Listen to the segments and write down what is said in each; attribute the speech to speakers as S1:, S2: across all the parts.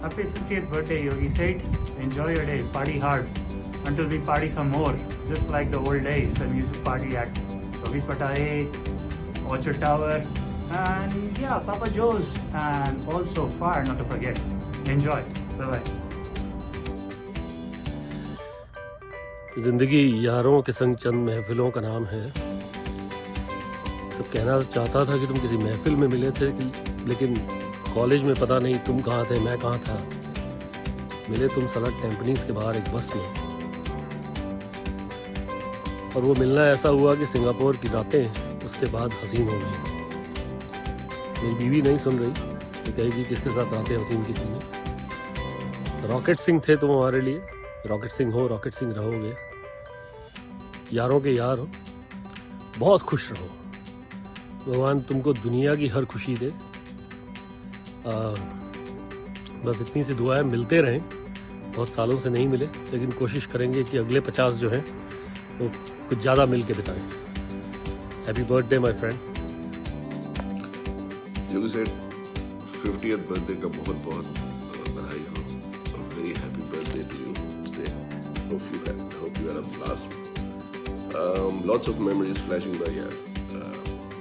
S1: Happy 50th birthday, Yogi Seth. Enjoy your day. Party hard until we party some more. Just like the old days when we used to party at Yogi's Patai, Orchard Tower, and yeah, Papa Joe's, and also Fire, not to forget. Enjoy. Bye bye.
S2: ज़िंदगी यारों के संग चंद महफिलों का नाम है। तब कहना चाहता था कि तुम किसी महफिल में मिले थे लेकिन कॉलेज में पता नहीं तुम कहाँ थे, मैं कहाँ था। मिले तुम सड़क टेम्पनीज के बाहर एक बस में, और वो मिलना ऐसा हुआ कि सिंगापुर की रातें उसके बाद हसीन हो गई। मेरी बीवी नहीं सुन रही तो कहेगी किसके साथ रातें हसीन की तुमने। रॉकेट सिंह थे तुम हमारे लिए, रॉकेट सिंह हो, रॉकेट सिंह रहोगे। यारों के यार हो, बहुत खुश रहो। भगवान तुमको दुनिया की हर खुशी दे। बस इतनी सी दुआ है, मिलते रहें। बहुत सालों से नहीं मिले, लेकिन कोशिश करेंगे कि अगले 50 जो हैं वो कुछ ज़्यादा मिल के बिताएं। Happy birthday my friend.
S3: Yogi Seth 50th birthday का बहुत बहुत बधाई हो। Very happy birthday to you today. Hope you have a blast. Lots of memories flashing by यार।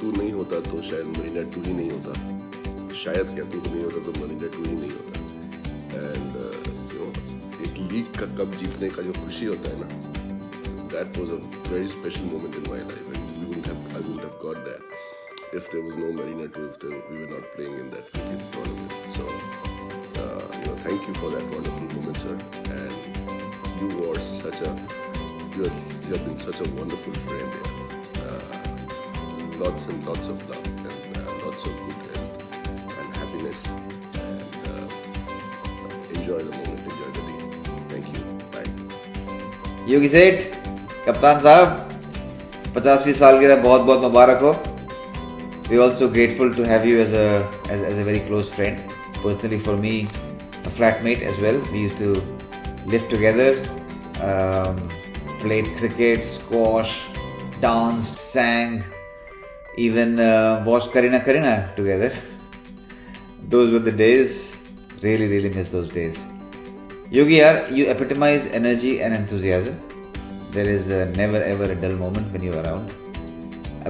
S3: तू नहीं होता तो शायद मरीना 2 ही नहीं होता। शायद क्या तू नहीं होता तो मरीना 2 ही नहीं होता। एंड एक लीग का कप जीतने का जो खुशी होता है ना, that was a very special moment in my life, and I wouldn't have got that if there was no Marina 2, we were not playing in that cricket tournament. So thank you for that wonderful moment, sir. And you have been such a wonderful friend. Lots and lots of love and lots of good health and happiness, and enjoy the moment, enjoy the day. Thank you. Bye.
S4: योगी सेठ, कप्तान साहब, 50वीं सालगिरह बहुत बहुत मुबारक हो। We are also grateful to have you as a very close friend. Personally, for me, a flatmate as well. We used to live together, played cricket, squash, danced, sang, even watched Karina Karina together. Those were the days. Really, really miss those days. Yogi yaar, you epitomize energy and enthusiasm. There is never ever a dull moment when you are around.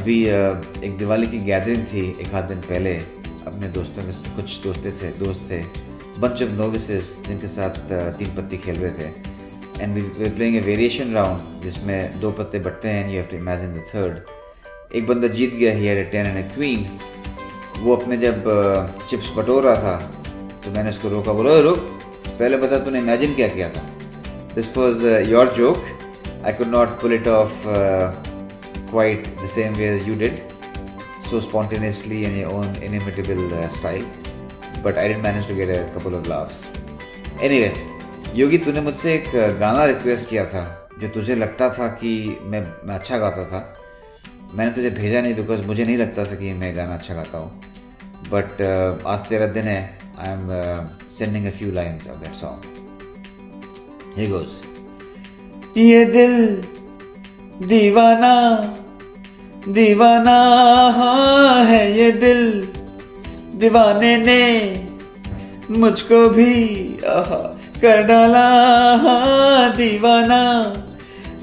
S4: अभी एक दिवाली की gathering थी एक आध दिन पहले, अपने दोस्तों के कुछ दोस्त थे, bunch of novices जिनके साथ 3 पत्ती खेल रहे थे, and we were playing a variation round जिसमें 2 पत्ते बटते हैं and you have to imagine the third. एक बंदा जीत गया, he had a 10 and a queen. वो अपने जब चिप्स बटोर रहा था तो मैंने उसको रोका, बोला रुक, पहले बता तूने इमेजिन क्या किया था। This was your joke. I could not pull it off quite the same way as you did, so spontaneously in your own inimitable style, but I did manage to get a couple of laughs. Anyway, योगी, तूने मुझसे एक गाना request किया था जो तुझे लगता था कि मैं अच्छा गाता था। मैंने तुझे भेजा नहीं बिकॉज मुझे नहीं लगता था कि मैं गाना अच्छा गाता हूँ, बट आज तेरा दिन है। I am sending a few lines of that song. Here goes. ये दिल दीवाना दीवाना हाँ है, ये दिल दीवाने ने मुझको भी कर डाला हाँ दीवाना।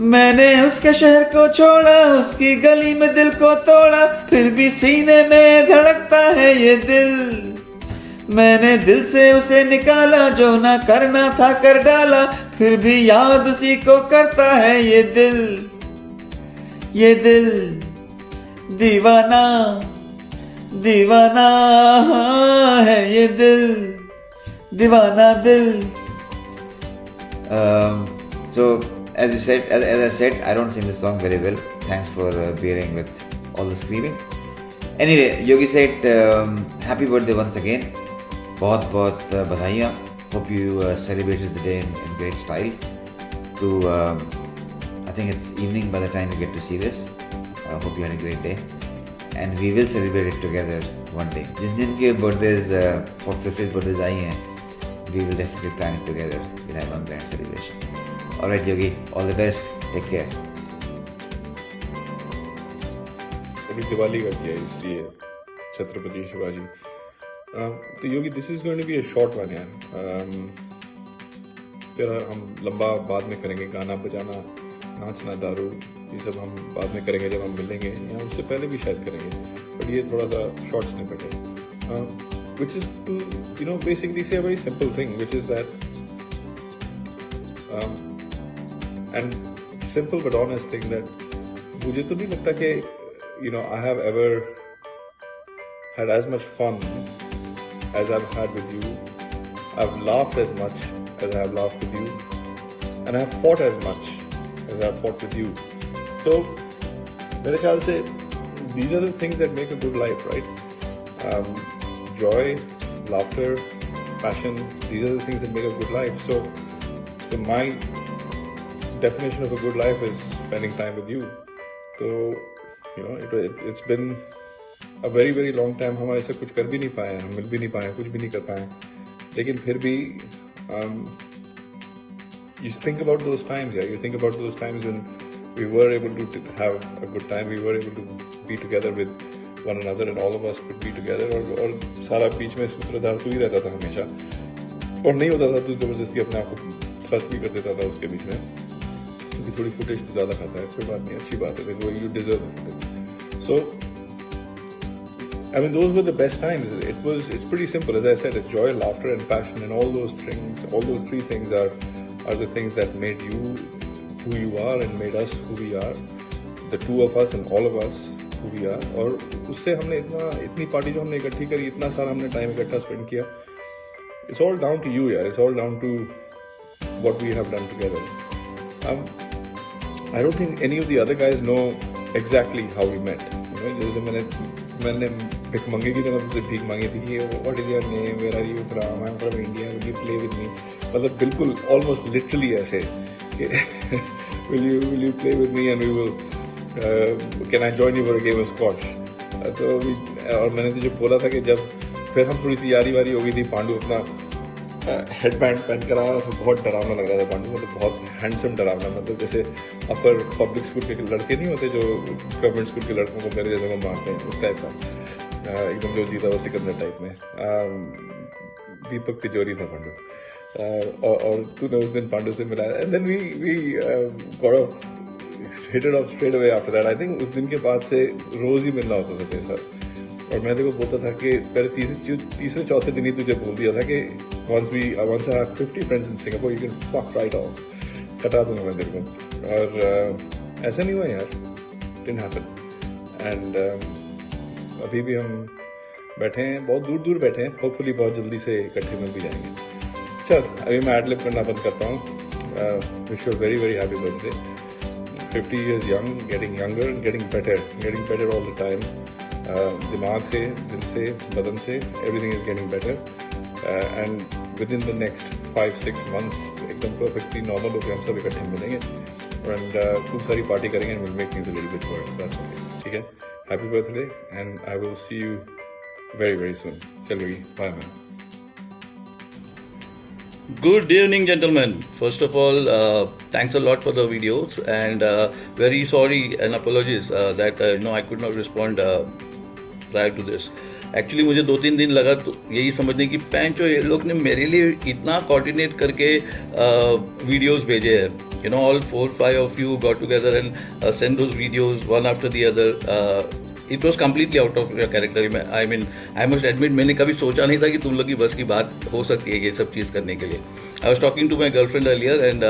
S4: मैंने उसके शहर को छोड़ा, उसकी गली में दिल को तोड़ा, फिर भी सीने में धड़कता है ये दिल। मैंने दिल से उसे निकाला, जो ना करना था कर डाला, फिर भी याद उसी को करता है ये दिल। ये दिल दीवाना दीवाना है, ये दिल दीवाना दिल। So as I said, I don't sing this song very well. Thanks for bearing with all the screaming. Anyway, Yogi said, happy birthday once again. बहुत बहुत बधाइयाँ. Hope you celebrated the day in great style. I think it's evening by the time you get to see this. Hope you had a great day, and we will celebrate it together one day. जिन के birthdays for 50th birthdays आई हैं, we will definitely plan it together. We'll have one grand celebration. All right, Yogi, all the best. Take care.
S3: अभी दिवाली का किया इसलिए छत्रपति शिवाजी
S5: तो Yogi this is going to be a short one यार. तेरा हम लंबा बाद में करेंगे. गाना बजाना, नाचना, दारू, ये सब हम बाद में करेंगे जब हम मिलेंगे, या उससे पहले भी शायद करेंगे. बट ये थोड़ा सा शॉर्ट स्निपेट है, which is to basically say a very simple thing, which is that and simple but honest thing that मुझे तो नहीं लगता कि I have ever had as much fun as I've had with you. I've laughed as much as I have laughed with you, and I have fought as much as I have fought with you. So मेरे ख्याल से these are the things that make a good life, right? Joy, laughter, passion, these are the things that make a good life. So my definition of a good life is spending time with you. So it's been a very very long time. हम ऐसे कुछ कर भी नहीं पाए, हम मिल भी नहीं पाए, कुछ भी नहीं कर पाए, लेकिन फिर भी you think about those times, yeah. You think about those times when we were able to have a good time. We were able to be together with one another, and all of us could be together. और सारा बीच में सूत्रधार तू ही रहता था हमेशा, और नहीं होता था तो जबरदस्ती अपने आप को खर्च भी कर देता था उसके बीच में, क्योंकि थोड़ी फुटेज तो ज़्यादा खाता है. कोई बात नहीं, अच्छी बात है, you deserve it. So I mean, those were the best times. It's pretty simple. As I said, it's joy, laughter, and passion, and all those things. All those three things are the things that made you who you are and made us who we are. The two of us and all of us who we are. और उससे हमने इतनी party जो हमने इकट्ठी करी, इतना सारा हमने टाइम इकट्ठा स्पेंड किया. It's all down to you, यार. It's all down to what we have done together. I don't think any of the other guys know exactly how we met. जैसे मैंने भिखमंगे की तरफ से भीख मांगी थी कि what is your name, where are you from, I am from India, will you play with me. मतलब बिल्कुल ऑलमोस्ट लिटरली ऐसे will you play with me and we will can I join you for a game of squash. तो और मैंने तो जो बोला था कि जब फिर हम थोड़ी सी यारी वारी हो गई थी, पांडु अपना हेडबैंड पहन कर आया, तो बहुत डरावना लग रहा था पांडु. मतलब बहुत हैंडसम डरावना, मतलब जैसे अपर पब्लिक स्कूल के लड़के नहीं होते जो गवर्नमेंट स्कूल के लड़कों को मेरे जैसे को मारते हैं, उस टाइप का एकदम जो जीता हुआ सिकंदर टाइप में. दीपक तिजोरी था पांडु. और तूने उस दिन पांडु से मिलाया, and then we got off hit it off straight away after that. I think उस दिन के बाद से रोज ही मिलना होता था तेरे साथ. और मैं तेरे को बोलता था कि पहले तीसरे चौथे दिन ही तुझे बोल दिया था कि once I have 50 friends in Singapore, you can fuck right off. कटा दूंगा मैं तेरे को. और ऐसा नहीं हुआ यार, didn't happen. And अभी भी हम बैठे हैं, बहुत दूर दूर बैठे हैं, होपफुली बहुत जल्दी से इकट्ठे मिल भी जाएंगे. चल अभी मैं एडलिप करना बंद करता हूँ. Wish you very very happy birthday. 50 years young, getting younger and getting better all the time. दिमाग से, दिल से, बदन से, everything is getting better. And within the next 5-6 months एकदम perfectly normal होकर हम सब इकट्ठे मिलेंगे and खूब सारी पार्टी करेंगे and we'll make things a little bit worse. That's okay. ठीक है? Happy birthday and I will see you very very soon. चल भाई, bye man.
S6: Good evening, gentlemen. First of all, thanks a lot for the videos and very sorry and apologies that I could not respond prior to this. Actually मुझे 2-3 दिन लगा तो यही समझने की पैंचो ये लोग ने मेरे लिए इतना कोऑर्डिनेट करके वीडियोस भेजे हैं. All 4-5 of you got together and send those videos one after the other. It was completely out of your character. I mean, I must admit मैंने कभी सोचा नहीं था कि तुम लोग की बस की बात हो सकती है ये सब चीज़ करने के लिए. I was talking to my girlfriend earlier and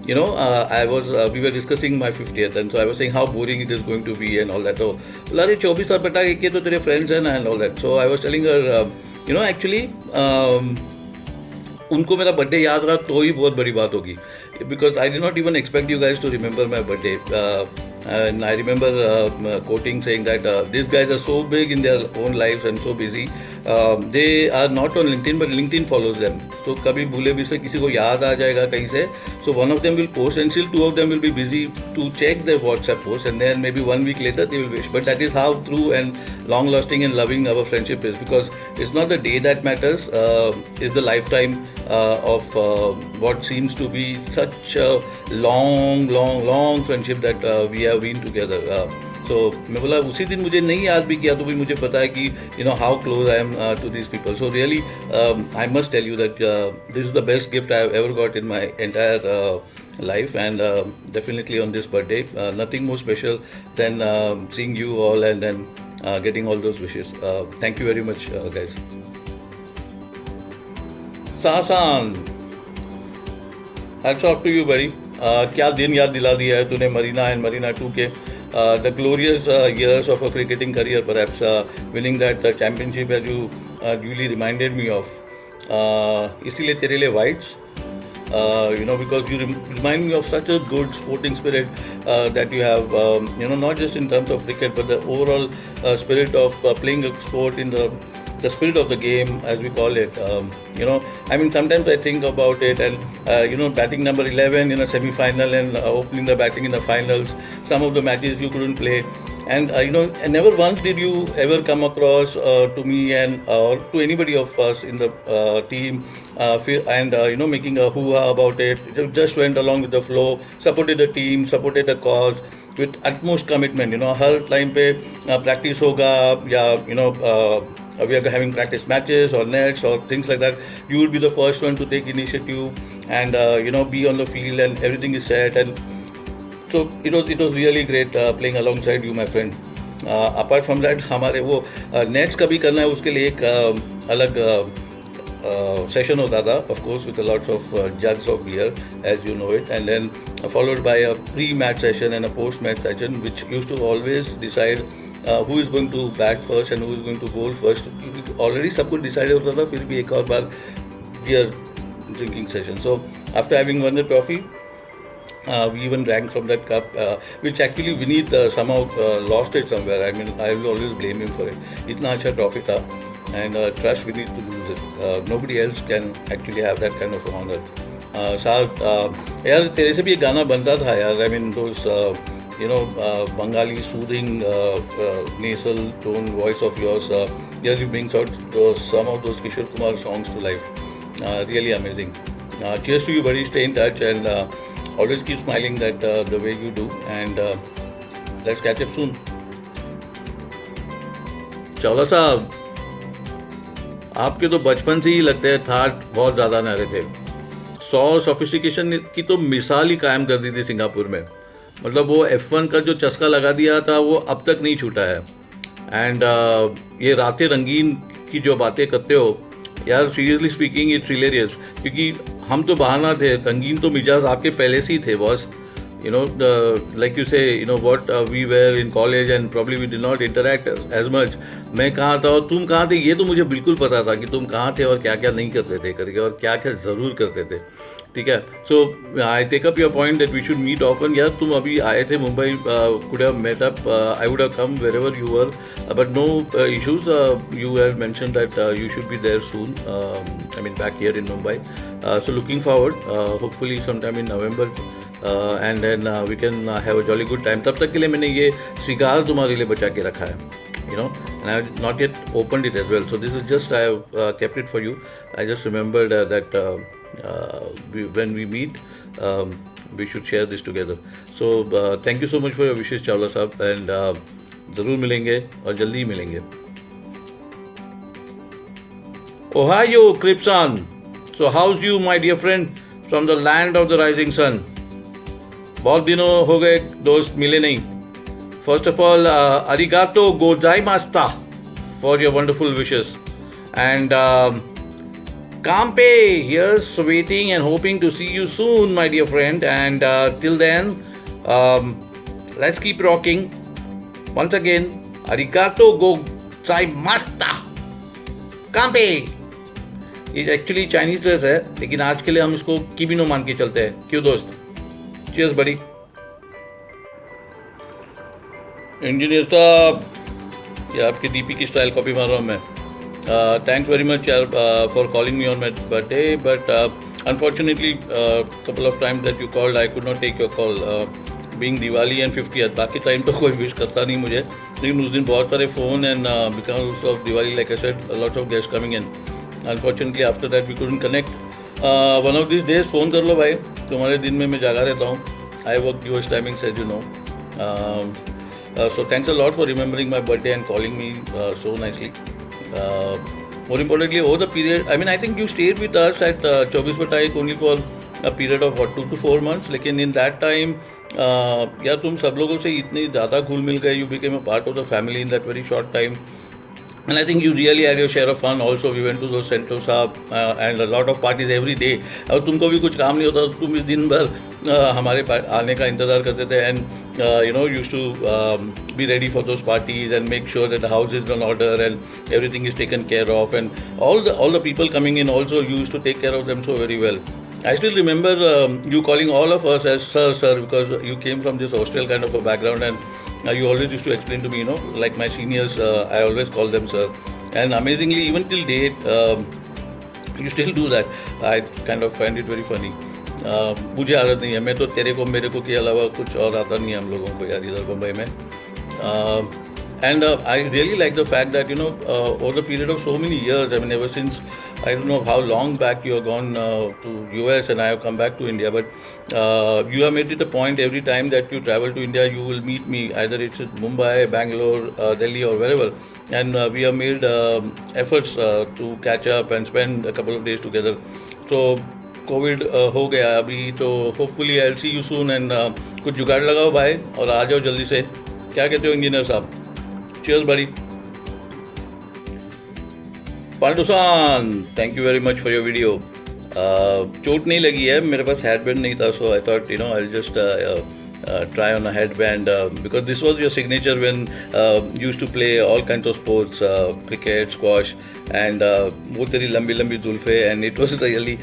S6: we were discussing my 50th and so I was saying how boring it is going to be and all that. So, अरे 24 साल बेटा ये तो तेरे friends हैं and all that. So I was telling her, actually उनको मेरा birthday याद रहा तो ही बहुत बड़ी बात होगी. Because I did not even expect you guys to remember my birthday. And I remember quoting saying that these guys are so big in their own lives and so busy. They are not on LinkedIn but LinkedIn follows them. So कभी भूले भी से किसी को याद आ जाएगा कहीं से. So one of them will post and still 2 of them will be busy to check their WhatsApp post and then maybe 1 week later they will wish. But that is how true and long lasting and loving our friendship is, because it's not the day that matters, it's the lifetime of what seems to be such a long friendship that we have been together. सो मैं बोला उसी दिन मुझे नहीं याद भी किया तो भी मुझे पता है कि you know how close I am to this people. So really I must tell you that this is the best gift I have ever got in my entire life, and definitely on this birthday, nothing more special than seeing you all and then getting all those wishes. Thank you very much, guys. Sasan, hats off to you, buddy. क्या दिन याद दिला दिया है तूने Marina and Marina 2 के the glorious years of a cricketing career, perhaps winning that championship as you duly reminded me of. इसीलिए तेरे लिए whites. You know, because you remind me of such a good sporting spirit that you have, you know, not just in terms of cricket, but the overall spirit of playing a sport in the spirit of the game, as we call it. You know, I mean, sometimes I think about it, and you know, batting number 11 in a semi-final and opening the batting in the finals. Some of the matches you couldn't play, and you know, never once did you ever come across to me and or to anybody of us in the team and you know, making a hoo-ha about it. You just went along with the flow, supported the team, supported the cause with utmost commitment. You know, her time पे practice होगा या you know we are having practice matches or nets or things like that. You would be the first one to take initiative and you know, be on the field and everything is set. And so it was really great playing alongside you, my friend. Apart from that, हमारे वो nets कभी करना है उसके लिए एक अलग session होता था, of course, with a lots of jugs of beer, as you know it, and then followed by a pre-match session and a post-match session, which used to always decide who is going to bat first and who is going to bowl first. Already सब कुछ decided होता था, फिर भी एक और बार beer drinking session. So after having won the trophy, we even drank from that cup, which actually Vineet somehow lost it somewhere. I mean, I will always blame him for it. इतना अच्छा trophy था, and trust Vineet to lose it. Nobody else can actually have that kind of honor. यार तेरे से भी एक गाना बनता था यार. I mean, those you know, Bengali soothing nasal tone voice of yours really brings out some of those Kishore Kumar songs to life. Really amazing. Cheers to you, buddy. Stay in touch and always keep smiling that the way you do, and let's catch up soon. Chawla साहब, आपके तो बचपन से ही लगते हैं that बहुत ज़्यादा नारे थे. 100 सोफिस्टिकेशन की तो मिसाल ही कायम कर दी थी सिंगापुर में. मतलब वो F1 का जो चस्का लगा दिया था वो अब तक नहीं छूटा है. एंड ये रातें रंगीन की जो बातें करते हो यार, सीरियसली स्पीकिंग इट्स हिलेरियस, क्योंकि हम तो बहाना थे, रंगीन तो मिजाज आपके पहले से ही थे boss. You know, like you say, you know what, we were in college and probably we did not interact as much. मैं कहाँ था और तुम कहाँ थे ये तो मुझे बिल्कुल पता था कि तुम कहाँ थे और क्या क्या नहीं करते थे करके, और क्या क्या ज़रूर करते थे. ठीक है. So I take up your point that we should meet often. यार तुम अभी आए थे Mumbai, could have met up, I would have come wherever you were, but no issues. You have mentioned that you should be there soon, I mean back here in Mumbai. So looking forward, hopefully sometime in November, and then we can have a jolly good time. तब तक के लिए मैंने ये cigar तुम्हारे लिए बचा के रखा है, you know, and I have not yet opened it as well. So this is just, I have kept it for you. I just remembered that when we meet, we should share this together. So thank you so much for your wishes, Chawla Sahab, and ज़रूर मिलेंगे और जल्दी ही मिलेंगे. Ohio, Kripsan. So how's you, my dear friend, from the land of the rising sun? बहुत दिनों हो गए दोस्त, मिले नहीं. First of all, arigato gozaimashita for your wonderful wishes. And Kampe, here's waiting and hoping to see you soon, my dear friend. And till then, let's keep rocking. Once again, arigato gozaimashita. Kampe. ये actually Chinese dress है, लेकिन आज के लिए हम इसको किबिनो मान के चलते हैं. क्यों दोस्त? Cheers, buddy. इंजीनियर साहब, ये आपकी डीपी की स्टाइल कॉपी मार रहा हूँ मैं. थैंक्स वेरी मच यार for calling me on my birthday, but unfortunately couple of time that you called I could not take your call, being Diwali and 50th. बाकी टाइम तो कोई विश करता नहीं मुझे, लेकिन उस दिन बहुत सारे phone and because of Diwali, like I said, lot of guest coming in. Unfortunately after that we couldn't connect. One of this days phone कर लो भाई, तुम्हारे दिन में मैं जागा रहता हूँ. I work US timings, as you know. So thanks a lot for remembering my birthday and calling me so nicely. More importantly, over the period, I mean, I think you stayed with us at 24 Bataik only for a period of what, 2 to 4 months. लेकिन in that time, या तुम सब लोगों से इतने ज़्यादा घुल मिल गए, you became a part of the family in that very short time. And I think you really had your share of fun also. We went to those Sentosa and a lot of parties every day. और तुमको भी कुछ काम नहीं होता तो तुम इस दिन भर हमारे आने का इंतज़ार करते थे and used to be ready for those parties and make sure that the house is on order and everything is taken care of, and all the people coming in also, you used to take care of them so very well. I still remember you calling all of us as sir, because you came from this hostel kind of a background, and you always used to explain to me, like my seniors, I always call them sir. And amazingly, even till date, you still do that. I kind of find it very funny. मुझे आदत नहीं है, मैं तो तेरे को मेरे को के अलावा कुछ और आता नहीं है हम लोगों को यार इधर मुंबई में. And I really like the fact that, over the period of so many years, I mean, ever since, I don't know how long back you have gone to US and I have come back to India, but you have made it a point every time that you travel to India, you will meet me, either it's in Mumbai, Bangalore, Delhi or wherever. And we have made efforts to catch up and spend a couple of days together. So, Covid हो गया अभी तो hopefully I will see you soon and कुछ जुगाड़ लगाओ भाई और आ जाओ जल्दी से. क्या कहते हो इंजीनियर साहब? Cheers buddy. Pandusan, thank you very much for your video. चोट नहीं लगी है, मेरे पास हेडबैंड नहीं था, so I thought I just try on a headband because this was your signature when you used to play all kinds of sports, cricket, squash, and wo teri lambi lambi zulfe, and it was really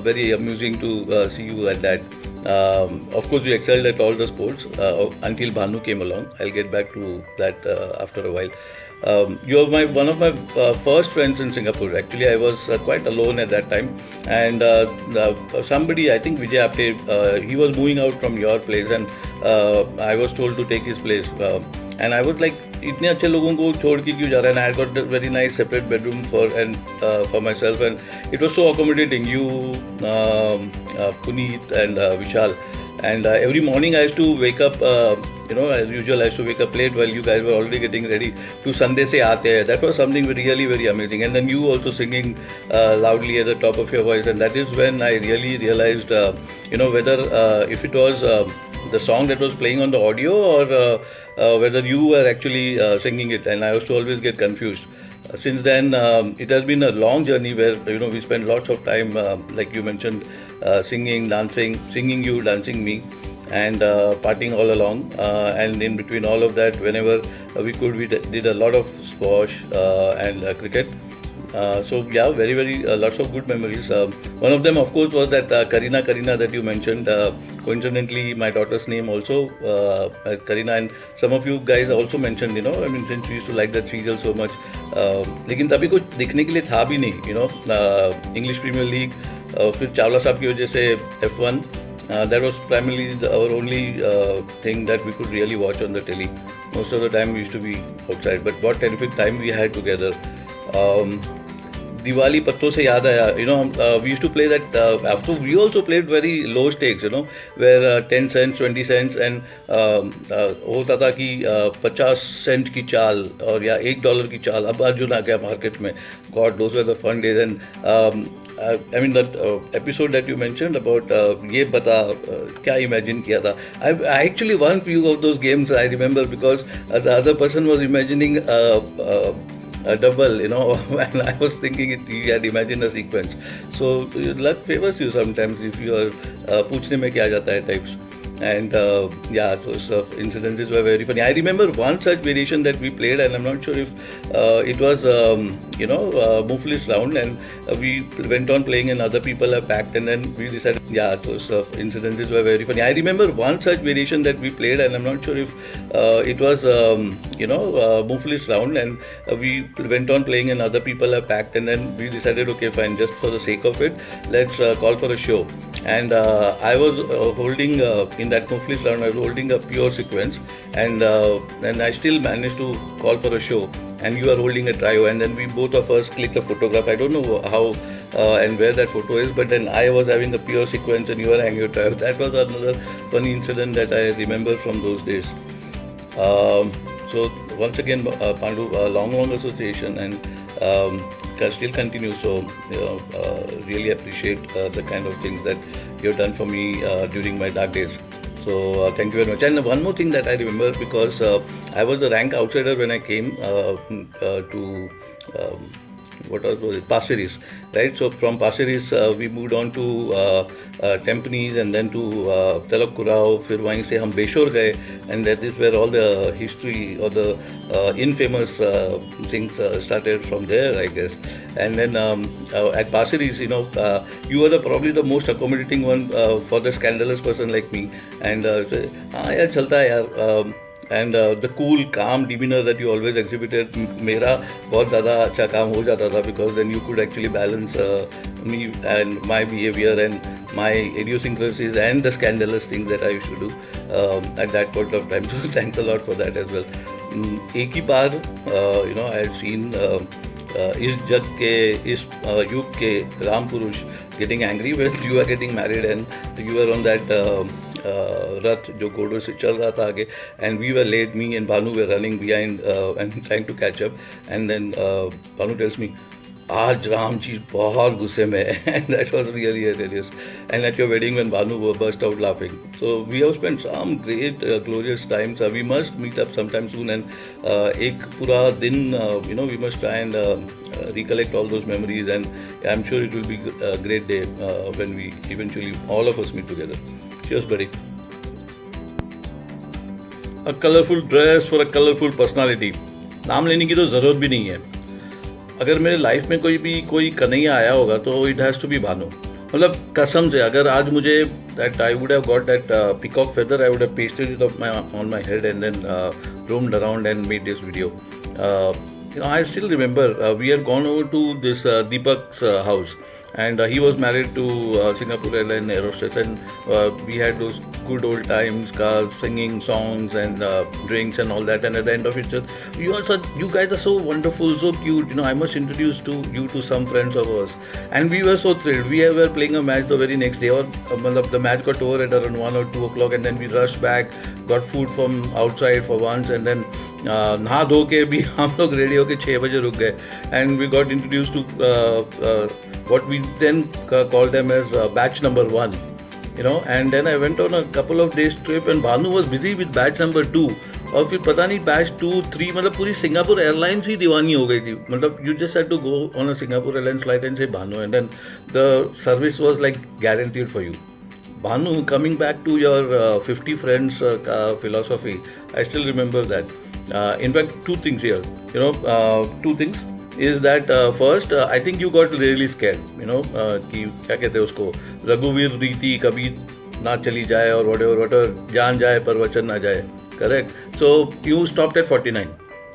S6: very amusing to see you at that. Of course, you excelled at all the sports until Bhanu came along. I'll get back to that after a while. You are one of my first friends in Singapore. Actually, I was quite alone at that time, and somebody, I think Vijay Apte, he was moving out from your place, and I was told to take his place. And I was like, इतने अच्छे लोगों को छोड़ के क्यों जा रहा है? And I got a very nice separate bedroom for myself, and it was so accommodating. You, Puneet, and Vishal. And every morning I used to wake up, as usual, I used to wake up late while you guys were already getting ready to Sunday Se Aate Hai. That was something really very amazing. And then you also singing loudly at the top of your voice. And that is when I really realized, whether if it was the song that was playing on the audio or whether you were actually singing it. And I used to always get confused. Since then, it has been a long journey where, we spend lots of time, like you mentioned, singing, dancing, singing you, dancing me, and partying all along. And in between all of that, whenever we could, we did a lot of squash and cricket. So yeah, very, very lots of good memories. One of them, of course, was that Karina that you mentioned. Coincidentally, my daughter's name also Karina, and some of you guys also mentioned, since we used to like that serial so much. लेकिन तभी कुछ दिखने के लिए था भी नहीं, English premiere league, फिर चावला साहब की वजह से F1. That was primarily our only thing that we could really watch on the telly. Most of the time we used to be outside, but what terrific time we had together. Diwali पत्तों से याद आया, we used to play that, so we also played very low stakes, where 10 cents, 20 cents, and होता था कि 50 cent की चाल और या $1 की चाल. अब अर्जुन आ गया मार्केट में. God, those were the fun days. And I mean that episode that you mentioned about ये बता क्या imagine किया था. I actually won few of those games, I remember, because the other person was imagining a double, and I was thinking he had imagined a sequence. So luck favors you sometimes if you are पूछने में क्या जाता है types. And yeah, those incidences were very funny. I remember one such variation that we played, and I'm not sure if it was, Muflis round, and we went on playing, and other people have packed, and then we decided, yeah, those incidences were very funny. I remember one such variation that we played, and I'm not sure if it was, Muflis round, and we went on playing, and other people have packed, and then we decided, okay, fine, just for the sake of it, let's call for a show. And I was holding in that Muflis round, I was holding a pure sequence, and I still managed to call for a show. And you are holding a trio, and then we both of us clicked a photograph. I don't know how and where that photo is, but then I was having a pure sequence, and you were hanging a trio. That was another funny incident that I remember from those days. So once again, Pandu, long association, and can still continue. So really appreciate the kind of things that you've done for me during my dark days. So thank you very much. And one more thing that I remember, because I was the rank outsider when I came to what was it? Pasir-Ris, right? So from Pasir-Ris we moved on to Tampines and then to Talak Kurao. फिर वहीं से हम बेशोर गए, and that is where all the history or the infamous things started from there, I guess. And then at Pasir-Ris, you were probably the most accommodating one for the scandalous person like me. And हाँ यार चलता है यार. And the cool, calm demeanor that you always exhibited, मेरा बहुत ज़्यादा अच्छा काम हो जाता था, because then you could actually balance me and my behavior and my idiosyncrasies and the scandalous things that I used to do at that point of time. So thanks a lot for that as well. एक ही बार I had seen इस जग के, इस युग के राम पुरुष getting angry when you were getting married and you were on that रथ जो घोड़ों से चल रहा था आगे, and we were late, me and Bhanu were running behind and trying to catch up, and then Bhanu tells me, आज राम जी बहुत गुस्से में है. And that was really hilarious. And at your wedding when Bhanu burst out laughing. So we have spent some great glorious times. We must meet up sometime soon, and एक पूरा दिन we must try and recollect all those memories, and I'm sure it will be a great day when we eventually all of us meet together. Cheers, buddy. A colorful dress for a colorful personality. नाम लेने की तो ज़रूरत भी नहीं है. अगर मेरे लाइफ में कोई कन्हैया आया होगा तो it has to be Bhanu. मतलब कसम से, अगर आज मुझे that I would have got that peacock feather, I would have pasted it on my head and then roamed around and made this video. I still remember we had gone over to this Deepak's house, and he was married to Singapore Airlines air hostess, and we had those good old times, singing songs and drinks and all that. And at the end of it, you guys are so wonderful, so cute. I must introduce you to some friends of ours. And we were so thrilled. We were playing a match the very next day, or the match got over at around 1 or 2 o'clock, and then we rushed back, got food from outside for once, and then नहा धो के भी हम लोग ready होके 6 बजे रुक गए. And we got introduced to what we then called them as batch number 1, and then I went on a couple of days trip, and Bhanu was busy with batch number 2, और फिर पता नहीं batch 2, 3, मतलब पूरी Singapore airlines ही दीवानी हो गई थी. मतलब you just had to go on a Singapore Airlines flight and say Bhanu, and then the service was like guaranteed for you. Bhanu, coming back to your 50 friends philosophy, I still remember that. In fact, 2 things here. 2 things is that first, I think you got really scared. कि क्या कहते हैं उसको, रघुवीर रीति कभी ना चली जाए, और whatever जान जाए पर वचन ना जाए. Correct. So you stopped at 49.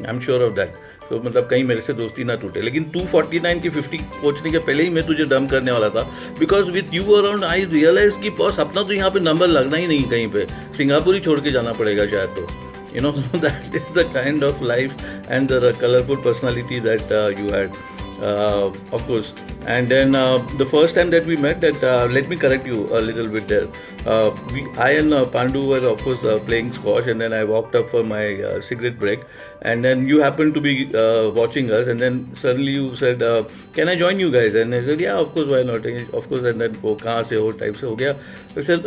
S6: I'm sure of that. तो मतलब कहीं मेरे से दोस्ती ना टूटे. लेकिन 249 की 50 पहुंचने के पहले ही मैं तुझे डम करने वाला था, because with you around I realize कि बॉस अपना तो यहाँ पे नंबर लगना ही नहीं कहीं पे, सिंगापुर ही छोड़ के जाना पड़ेगा शायद. तो that is the kind of life and the colorful personality that you had, of course. And then the first time that we met, let me correct you a little bit there. I and Pandu were of course playing squash, and then I walked up for my cigarette break, and then you happened to be watching us, and then suddenly you said, can I join you guys? And I said, yeah, of course, why not? Of course. And then वो कहाँ से हो type से हो गया. I said,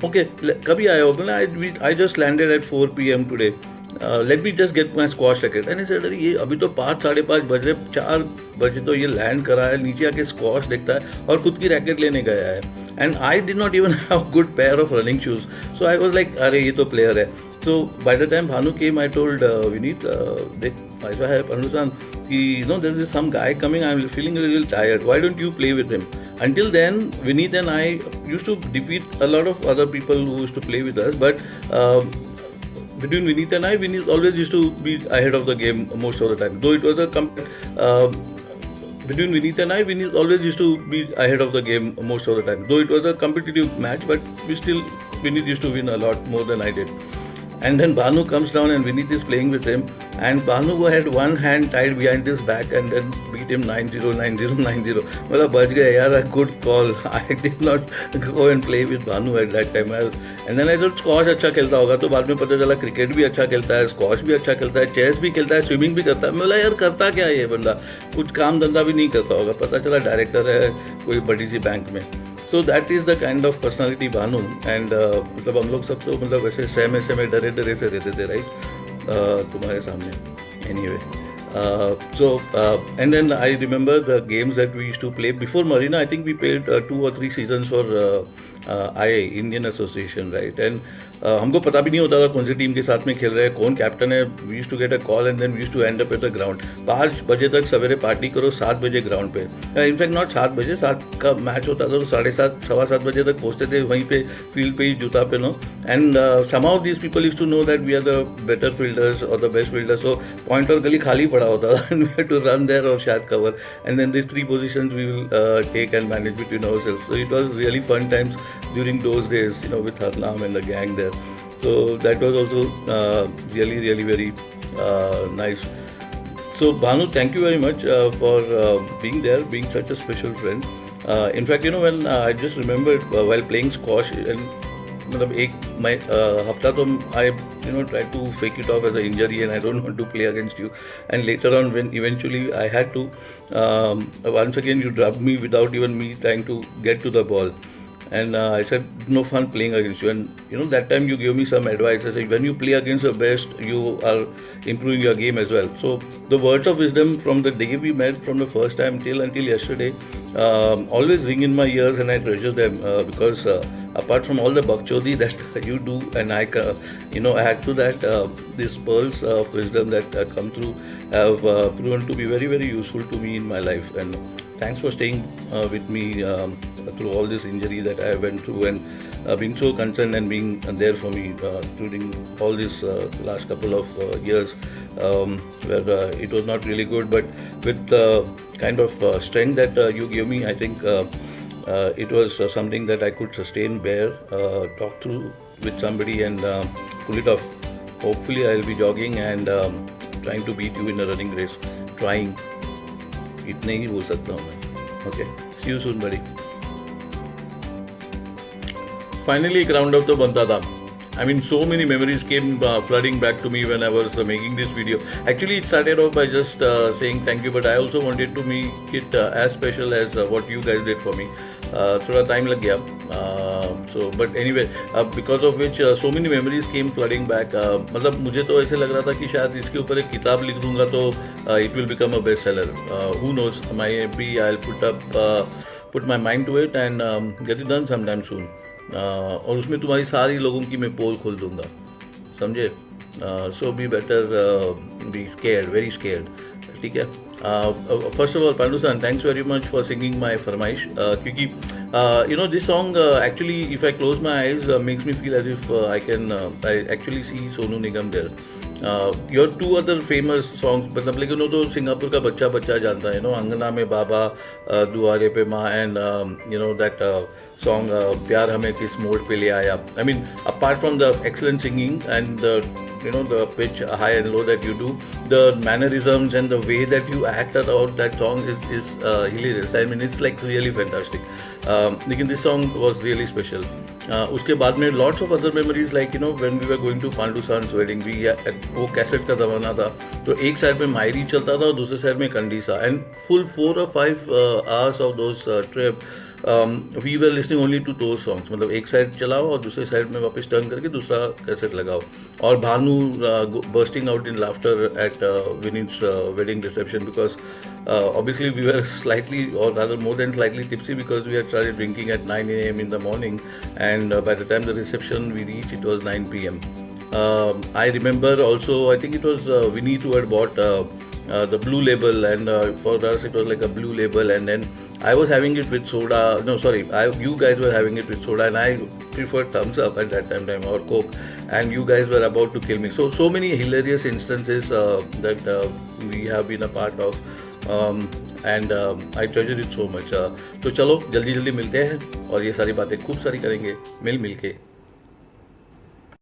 S6: okay, कभी आए हो? I just landed at 4 p.m. today. Let me just get my squash racket. And I said, अरे ये अभी तो 5, 5:30 बज रहे, 4 बजे तो ये लैंड करा है, नीचे आके स्क्वाश देखता है और खुद की रैकेट लेने गया है. And I did not even have a good pair of running shoes. So I was like, अरे ये तो player है. So by the time Bhanu came, I told Vineet, ऐसा है Pandu-san, there is some guy coming, I'm feeling a little tired. Why don't you play with him? Until then, Vineet and I used to defeat a lot of other people who used to play with us, but between Vineet and I, Vineet always used to be ahead of the game most of the time. Though it was between Vineet and I, Vineet always used to be ahead of the game most of the time. Though it was a competitive match, but Vineet used to win a lot more than I did. And then Bhanu comes down and Vineet is playing with him. And Bhanu had one hand tied behind his back and then beat him 9-0, 9-0, 9-0. मतलब बच गए यार, a good call. I did not go and play with Bhanu at that time. And then I thought squash अच्छा खेलता होगा, तो बाद में पता चला क्रिकेट भी अच्छा खेलता है, स्क्वाश भी अच्छा खेलता है, चेस भी खेलता है, स्विमिंग भी करता है. मैं बोला यार करता क्या है ये बंदा, कुछ काम धंधा भी नहीं करता होगा. पता चला डायरेक्टर है कोई बड़ी सी बैंक में. So that is the kind of personality Bhanu. And मतलब हम लोग सब तो मतलब वैसे सहमे डरे से रहते थे, राइट, तुम्हारे सामने. Anyway, and then I remember the games that we used to play before Marina. I think we played 2 or 3 seasons for IA, Indian Association, right? And हमको पता भी नहीं होता था कौन सी टीम के साथ में खेल रहे हैं, कौन कैप्टन है. We used to get a call and then we used to end up at the ground. 5 बजे तक सवेरे पार्टी करो, 7 बजे ग्राउंड पे. इनफैक्ट नॉट 7 बजे, 7 का मैच होता था तो 7:30, 7:15 बजे तक पहुँचते थे. वहीं पे फील्ड पे ही जूता पहनो. And somehow these people used to know that we are the better fielders or the best fielders. So point और गली खाली पड़ा होता था and we had to run there or शायद cover. And then these 3 positions we will take and manage between ourselves. So it was really fun times during those days, you know, with Harnaam and the gang there. So that was also really very nice. So Bhanu, thank you very much for being there, being such a special friend. In fact, you know, when I just remembered while playing squash, and मतलब एक हफ्ता तो I tried to fake it off as an injury and I don't want to play against you. And later on, when eventually I had to, once again you drubbed me without even me trying to get to the ball. And I said, no fun playing against you. And you know, that time you gave me some advice. I said, when you play against the best, you are improving your game as well. So the words of wisdom from the day we met, from the first time until yesterday, always ring in my ears, and I treasure them because apart from all the bakchodi that you do, and I add to that, these pearls of wisdom that come through have proven to be very useful to me in my life. And thanks for staying with me through all this injury that I went through, and being so concerned and being there for me during all this last couple of years where it was not really good, but with the kind of strength that you gave me, I think it was something that I could sustain, bear, talk through with somebody and pull it off. Hopefully I'll be jogging and trying to beat you in a running race. Trying. इतने ही बोल सकता हूँ मैं. Okay. See you soon, buddy. Finally, एक round up तो बनता था. I mean, so many memories came flooding back to me when I was making this video. Actually, it started off by just saying thank you, but I also wanted to make it as special as what you guys did for me. थोड़ा time लग गया. So, but anyway, because of which so many memories came flooding back. मतलब मुझे तो ऐसे लग रहा था कि शायद इसके ऊपर एक किताब लिख दूंगा तो it will become a bestseller. Who knows? Maybe I'll put my mind to it and get it done sometime soon. और उसमें तुम्हारी सारी लोगों की मैं पोल खोल दूंगा, समझे? So be better, be scared, very scared. ठीक है. First of all, Pandu San, thanks very much for singing my Farmaish. क्योंकि this song actually, if I close my eyes, makes me feel as if I actually see Sonu Nigam there. Your 2 other famous songs, मतलब लेकिन वो तो Singapore का बच्चा जानता है, अंगना में बाबा, दुआरे पे माँ, and that song प्यार हमें किस मोड़ पे ले आया. I mean, apart from the excellent singing and the pitch high and low that you do, the mannerisms and the way that you act out that song is hilarious. I mean, it's like really fantastic. लेकिन this song was really special. उसके बाद में lots of other memories, like when we were going to Pandu San's wedding, वो cassette का ज़माना था, तो एक साइड में मायरी चलता था और दूसरे साइड में कंडीसा, and full 4 or 5 hours of those trip we were listening only to those songs. मतलब एक साइड चलाओ और दूसरे साइड में वापस टर्न करके दूसरा कैसेट लगाओ. और Bhanu bursting out in laughter at Vineet's wedding reception, because obviously we were slightly, or rather more than slightly tipsy, because we had started drinking at 9 a.m. in the morning, and by the time the reception we reached, it was 9 p.m. I remember also, I think it was Vineet who had bought the Blue Label, and for us it was like a Blue Label, and then I was having it with soda. No, sorry, you guys were having it with soda, and I preferred Thumbs Up at that time or Coke, and you guys were about to kill me. So many hilarious instances that we have been a part of, and I treasure it so much. तो चलो जल्दी मिलते हैं और ये सारी बातें खूब सारी करेंगे मिल के.